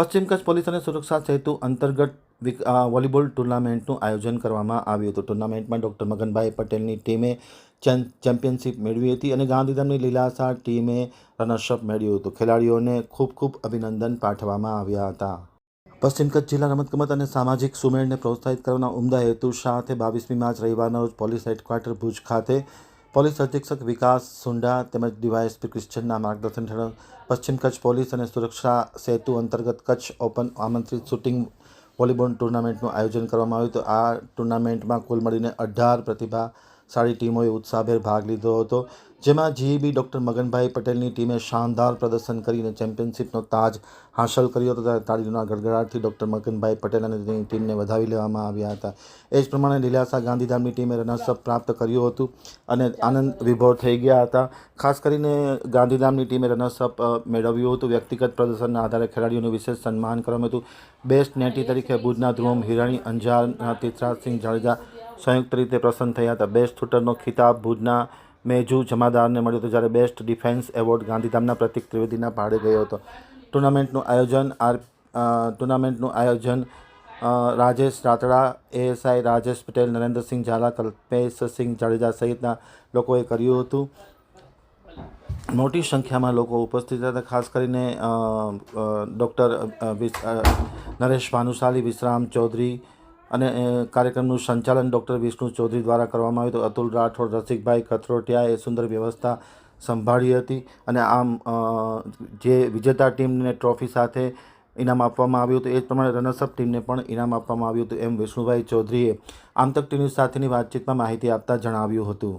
પશ્ચિમ કચ્છ પોલીસ અને સુરક્ષા સેતુ અંતર્ગત વોલીબોલ ટુર્નામેન્ટનું આયોજન કરવામાં આવ્યું હતું। ટુર્નામેન્ટમાં ડૉક્ટર મગનભાઈ પટેલની ટીમે ચેમ્પિયનશિપ મેળવી હતી અને ગાંધીધામની લીલાસા ટીમે રનર્સઅપ મેળવ્યું હતું। ખેલાડીઓને ખૂબ ખૂબ અભિનંદન પાઠવવામાં આવ્યા હતા। પશ્ચિમ કચ્છ જિલ્લા રમતગમત અને સામાજિક સુમેળને પ્રોત્સાહિત કરવાના ઉમદા હેતુ સાથે 22મી માર્ચ રવિવારના રોજ પોલીસ હેડક્વાર્ટર ભુજ ખાતે પોલીસ અધિક્ષક વિકાસ સુંડા તેમજ ડીવાયએસપી ક્રિશ્ચનના માર્ગદર્શન હેઠળ પશ્ચિમ કચ્છ પોલીસ અને સુરક્ષા સેતુ અંતર્ગત કચ્છ ઓપન આમંત્રિત શૂટિંગ વોલીબોલ ટુર્નામેન્ટનું આયોજન કરવામાં આવ્યું હતું। આ ટુર્નામેન્ટમાં કુલ મળીને 18 પ્રતિભાશાળી ટીમોએ ઉત્સાહભેર ભાગ લીધો હતો, જેમાં જીઈબી ડૉક્ટર મગનભાઈ પટેલની ટીમે શાનદાર પ્રદર્શન કરીને ચેમ્પિયનશિપનો તાજ હાંસલ કર્યો હતો। ત્યારે તાળીઓના ગડગડાટથી ડૉક્ટર મગનભાઈ પટેલ અને તેની ટીમને વધાવી લેવામાં આવ્યા હતા। એ જ પ્રમાણે લીલાસા ગાંધીધામની ટીમે રનર્સઅપ પ્રાપ્ત કર્યું હતું અને આનંદ વિભોર થઈ ગયા હતા। ખાસ કરીને ગાંધીધામની ટીમે રનર્સઅપ મેળવ્યું હતું। વ્યક્તિગત પ્રદર્શનના આધારે ખેલાડીઓનું વિશેષ સન્માન કરવામાં હતું। બેસ્ટ નેટી તરીકે ભુજના ધ્રુવમ હિરાણી, અંજારના તીર્થરાજસિંહ જાડેજા સંયુક્ત રીતે પસંદ થયા હતા। બેસ્ટ શૂટરનો ખિતાબ ભુજના મેજુ જમાદારને મળ્યો હતો, જ્યારે બેસ્ટ ડિફેન્સ એવોર્ડ ગાંધીધામના પ્રતિક ત્રિવેદીના ભાડે ગયો હતો। ટુર્નામેન્ટનું આયોજન રાજેશ રાતડા, એએસઆઈ રાજેશ પટેલ, નરેન્દ્રસિંહ ઝાલા, કલ્પેશસિંહ જાડેજા સહિતના લોકોએ કર્યું હતું। મોટી સંખ્યામાં લોકો ઉપસ્થિત હતા। ખાસ કરીને ડૉક્ટર નરેશ ભાનુશાલી, વિશ્રામ ચૌધરી અને કાર્યક્રમનું સંચાલન ડૉક્ટર વિષ્ણુ ચૌધરી દ્વારા કરવામાં આવ્યું હતું। અતુલ રાઠોડ, રસિકભાઈ કથરોટિયાએ સુંદર વ્યવસ્થા સંભાળી હતી અને આમ જે વિજેતા ટીમને ટ્રોફી સાથે ઇનામ આપવામાં આવ્યું હતું, એ જ પ્રમાણે રનર્સઅપ ટીમને પણ ઇનામ આપવામાં આવ્યું હતું, એમ વિષ્ણુભાઈ ચૌધરીએ આમતક ટીવી સાથેની વાતચીતમાં માહિતી આપતા જણાવ્યું હતું।